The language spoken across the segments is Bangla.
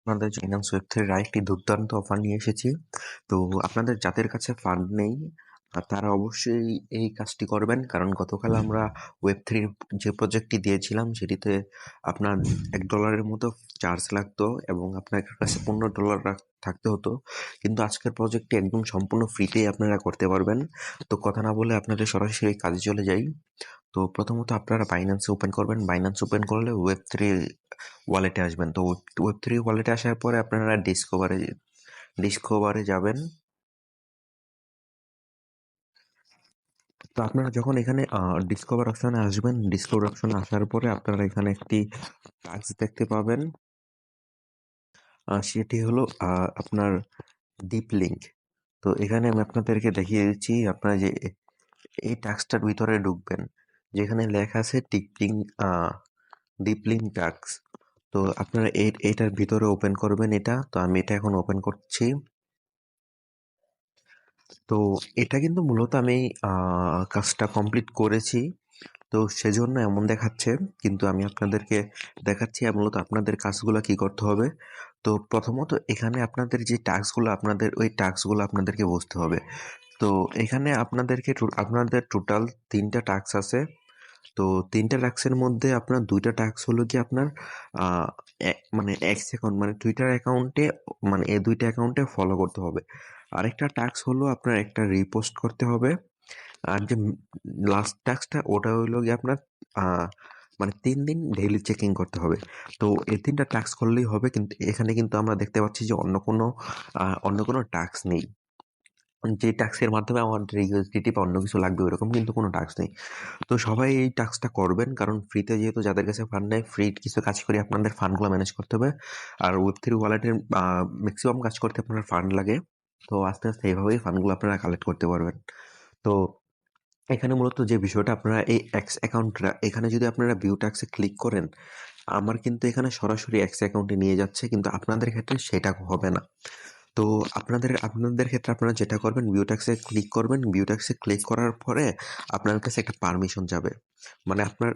আপনাদের ফাইন্যান্স ওয়েব3 আরেকটি দুর্দান্ত অফার নিয়ে এসেছি। তো আপনাদের যাদের কাছে ফান্ড নেই তারা অবশ্যই এই কাজটি করবেন, কারণ গতকাল আমরা ওয়েব3 যে প্রজেক্টটি দিয়েছিলাম সেটিতে আপনার $1 মতো চার্জ লাগতো এবং আপনার কাছে $15 থাকতে হতো, কিন্তু আজকের প্রজেক্টটি একদম সম্পূর্ণ ফ্রিতেই আপনারা করতে পারবেন। তো কথা না বলে আপনাদের সরাসরি কাজে চলে যাই। তো প্রথমত আপনারা বাইন্যান্স ওপেন করবেন। বাইন্যান্স ওপেন করলে ওয়েব3 ওয়ালেটে আসবেন। তো ওয়েব3 ওয়ালেটে আসার পরে আপনারা ডিসকভারে যাবেন। তো আপনারা যখন এখানে ডিসকভার অপশনে আসবেন, ডিসকভার অপশনে আসার পরে আপনারা এখানে একটি টাস্ক দেখতে পাবেন। সেটি হলো আপনার ডিপ লিঙ্ক। তো এখানে আমি আপনাদেরকে দেখিয়ে দিচ্ছি, আপনারা যে এই টাস্কটার ভিতরে ঢুকবেন, যেখানে লেখা আছে ডিপ লিঙ্ক টাস্ক। তো আপনারা এটার ভিতরে ওপেন করবেন এটা। তো আমি এটা এখন ওপেন করছি। তো এটা কিন্তু মূলত আমি কাজটা কমপ্লিট করেছি, তো সেজন্য এমন দেখাচ্ছে, কিন্তু আমি আপনাদেরকে দেখাচ্ছি মূলত আপনাদের কাজগুলো কি করতে হবে। তো প্রথমত এখানে আপনাদের যে টাস্কগুলো, আপনাদের ওই টাস্কগুলো আপনাদেরকে বুঝতে হবে। তো এখানে আপনাদের টোটাল 3টা টাস্ক আছে। তো 3টা টাস্কের মধ্যে আপনার 2টা টাস্ক হলো কি আপনার মানে এক্স অ্যাকাউন্ট মানে টুইটার অ্যাকাউন্টে, মানে এই 2টা অ্যাকাউন্টে ফলো করতে হবে। আরেকটা টাস্ক হলো আপনার একটা রিপোস্ট করতে হবে। আর যে লাস্ট টাস্কটা ওটা হইলো গিয়ে আপনার মানে 3 দিন ডেইলি চেকিং করতে হবে। তো এই 3টা টাস্ক করলেই হবে, কিন্তু এখানে কিন্তু আমরা দেখতে পাচ্ছি যে অন্য কোনো টাস্ক নেই। যে টাস্কের মাধ্যমে আমাদের ইউএসডিটি বা অন্য কিছু লাগবে ওরকম কিন্তু কোনো টাস্ক নেই। তো সবাই এই টাস্কটা করবেন, কারণ ফ্রিতে যেহেতু যাদের কাছে ফান্ড নেই, ফ্রি কিছু কাজ করে আপনাদের ফান্ডগুলো ম্যানেজ করতে হবে। আর ওয়েব3 ওয়ালেটের ম্যাক্সিমাম কাজ করতে আপনার ফান্ড লাগে। তো আস্তে আস্তে এইভাবেই ফান্ডগুলো আপনারা কালেক্ট করতে পারবেন। তো এখানে মূলত যে বিষয়টা, আপনারা এই এক্স অ্যাকাউন্টটা এখানে যদি আপনারা ভিউ ট্যাক্সে ক্লিক করেন, আমার কিন্তু এখানে সরাসরি এক্স অ্যাকাউন্টে নিয়ে যাচ্ছে, কিন্তু আপনাদের ক্ষেত্রে সেটা হবে না। তো আপনাদের ক্ষেত্রে আপনারা যেটা করবেন, ভিউ ট্যাক্সে ক্লিক করবেন। ভিউ ট্যাক্সে ক্লিক করার পরে আপনার কাছে একটা পারমিশন যাবে, মানে আপনার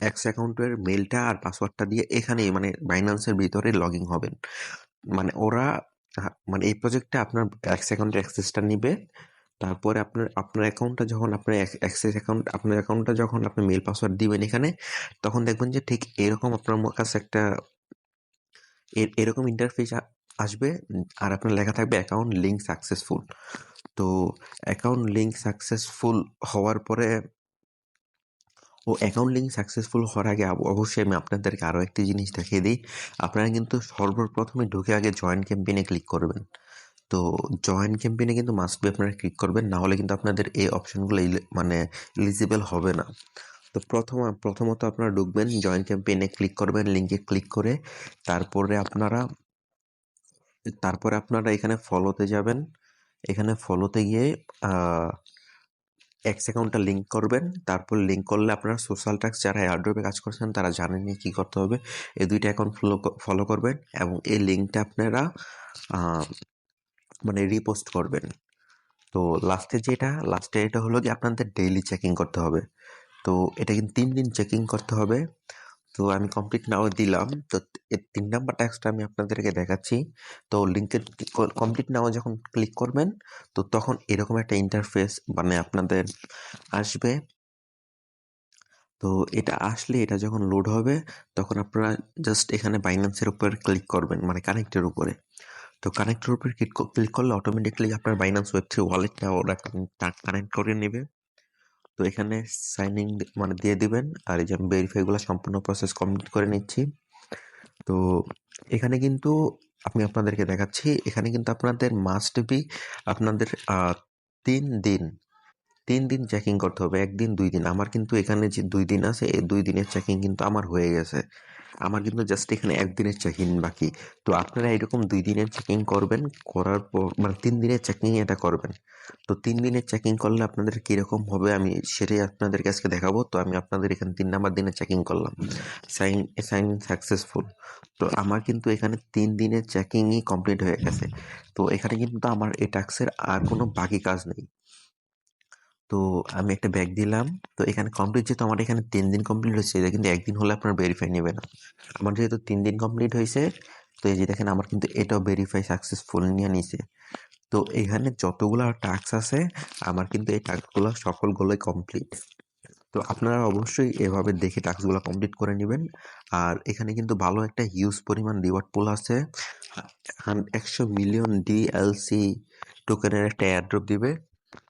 এক্স অ্যাকাউন্টের মেলটা আর পাসওয়ার্ডটা দিয়ে এখানেই মানে বাইন্যান্সের ভিতরে লগ ইন হবেন। মানে ওরা মানে এই প্রজেক্টে আপনার এক্স অ্যাকাউন্টের অ্যাক্সেসটা নিবে। তারপরে আপনার অ্যাকাউন্টটা যখন আপনার অ্যাকাউন্টটা যখন আপনি মেল পাসওয়ার্ড দিবেন এখানে, তখন দেখবেন যে ঠিক এরকম আপনার কাছে একটা এরকম ইন্টারফেস আসবে। আর আপনার লেখা থাকবে অ্যাকাউন্ট লিঙ্ক সাকসেসফুল। তো অ্যাকাউন্ট লিঙ্ক সাকসেসফুল হওয়ার পরে অ্যাকাউন্ট লিঙ্ক সাকসেসফুল হওয়ার আগে অবশ্যই আমি আপনাদেরকে আরও একটি জিনিস দেখিয়ে দিই। আপনারা কিন্তু সর্বপ্রথমে ঢুকে আগে জয়েন ক্যাম্পেইনে ক্লিক করবেন। তো জয়েন ক্যাম্পেইনে কিন্তু মাস্ট বি আপনারা ক্লিক করবেন, না হলে কিন্তু আপনাদের এই অপশনগুলো মানে এলিজিবল হবে না। তো প্রথমত আপনারা ঢুকবেন, জয়েন ক্যাম্পেইনে ক্লিক করবেন, লিঙ্কে ক্লিক করে তারপরে আপনারা এখানে ফলোতে যাবেন। এখানে ফলোতে গিয়ে এক্স অ্যাকাউন্টটা লিঙ্ক করবেন। তারপর লিঙ্ক করলে আপনারা সোশ্যাল ট্যাক্স যারা এয়ারড্রপে কাজ করছেন তারা জানেনই কী করতে হবে। এই 2টা অ্যাকাউন্ট ফলো করবেন এবং এই লিঙ্কটা আপনারা মানে রিপোস্ট করবেন। তো লাস্টে এটা হলো যে আপনাদের ডেইলি চেকিং করতে হবে। তো এটা কিন্তু 3 দিন চেকিং করতে হবে। তো আমি কমপ্লিট নাও দিলাম। তো 3 নাম্বার টাস্কটা আমি আপনাদেরকে দেখাচ্ছি। তো লিঙ্কে কমপ্লিট নাও যখন ক্লিক করবেন, তো তখন এরকম একটা ইন্টারফেস মানে আপনাদের আসবে। তো এটা আসলে এটা যখন লোড হবে, তখন আপনারা জাস্ট এখানে বাইন্যান্সের উপর ক্লিক করবেন, মানে কানেক্টের উপরে। তো কানেক্টের উপর ক্লিক করলে অটোমেটিকলি আপনার বাইন্যান্স ওয়েব3 ওয়ালেটটা ওরা কানেক্ট করে নেবে। তো এখানে সাইন ইন মানে দিয়ে দিবেন, আর এই যে আমি ভেরিফাইগুলো সম্পূর্ণ প্রসেস কমপ্লিট করে নিচ্ছি। তো এখানে কিন্তু আমি আপনাদেরকে দেখাচ্ছি, এখানে কিন্তু আপনাদের মাস্ট বি আপনাদের 3 দিন 3 দিন চেকিং করতে হবে। 1 দিন 2 দিন, আমার কিন্তু এখানে যে 2 দিন আছে এই 2 দিনের চেকিং কিন্তু আমার হয়ে গেছে। আমার কিন্তু জাস্ট এখানে 1 দিনের চেকিং বাকি। তো আপনারা এরকম 2 দিনের চেকিং করবেন, করার পর মানে 3 দিনের চেকিং এটা করবেন। তো 3 দিনের চেকিং করলে আপনাদের কীরকম হবে আমি সেটাই আপনাদেরকে আজকে দেখাবো। তো আমি আপনাদের এখানে 3 নাম্বার দিনে চেকিং করলাম, সাইন সাকসেসফুল। তো আমার কিন্তু এখানে 3 দিনের চেকিংই কমপ্লিট হয়ে গেছে। তো এখানে কিন্তু আমার এই টাস্কের আর কোনো বাকি কাজ নেই। তো আমি একটা ব্যাক দিলাম। তো এখানে কমপ্লিট, যেহেতু আমার এখানে 3 দিন কমপ্লিট হয়েছে, এটা কিন্তু 1 দিন হলে আপনার ভেরিফাই নেবে না। আমার যেহেতু 3 দিন কমপ্লিট হয়েছে, তো এই যে দেখেন আমার কিন্তু এটাও ভেরিফাই সাকসেসফুল নিয়ে নিছে। তো এখানে যতগুলা টাস্ক আছে আমার কিন্তু এই টাস্কগুলো সকলগুলোই কমপ্লিট। তো আপনারা অবশ্যই এভাবে দেখে টাস্কগুলো কমপ্লিট করে নেবেন। আর এখানে কিন্তু ভালো একটা হিউজ পরিমাণ রিওয়ার্ড পুল আছে। 100 মিলিয়ন ডিএলসি টোকেনের একটা এয়ারড্রপ দিবে।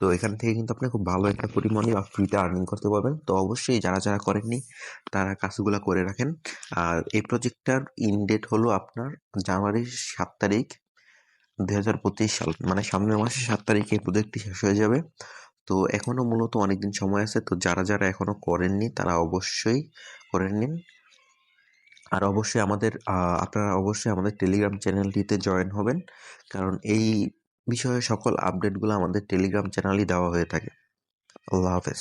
তো এখান থেকে কিন্তু আপনি খুব ভালো একটা পরিমাণে ফ্রিতে আর্নিং করতে পারবেন। তো অবশ্যই যারা যারা করেননি তারা কাজগুলো করে রাখেন। আর এই প্রজেক্টটার ইন ডেট হলো আপনার জানুয়ারির 7 তারিখ 2025 সাল, মানে সামনের মাসের 7 তারিখে এই প্রজেক্টটি শেষ হয়ে যাবে। তো এখনো মূলত অনেকদিন সময় আছে। তো যারা যারা এখনো করেননি তারা অবশ্যই করে নিন। আর অবশ্যই আপনারা অবশ্যই আমাদের টেলিগ্রাম চ্যানেলটিতে জয়েন হবেন, কারণ এই বিষয়ে সকল আপডেটগুলো আমাদের টেলিগ্রাম চ্যানেলই দেওয়া হয়ে থাকে। আল্লাহ হাফেজ।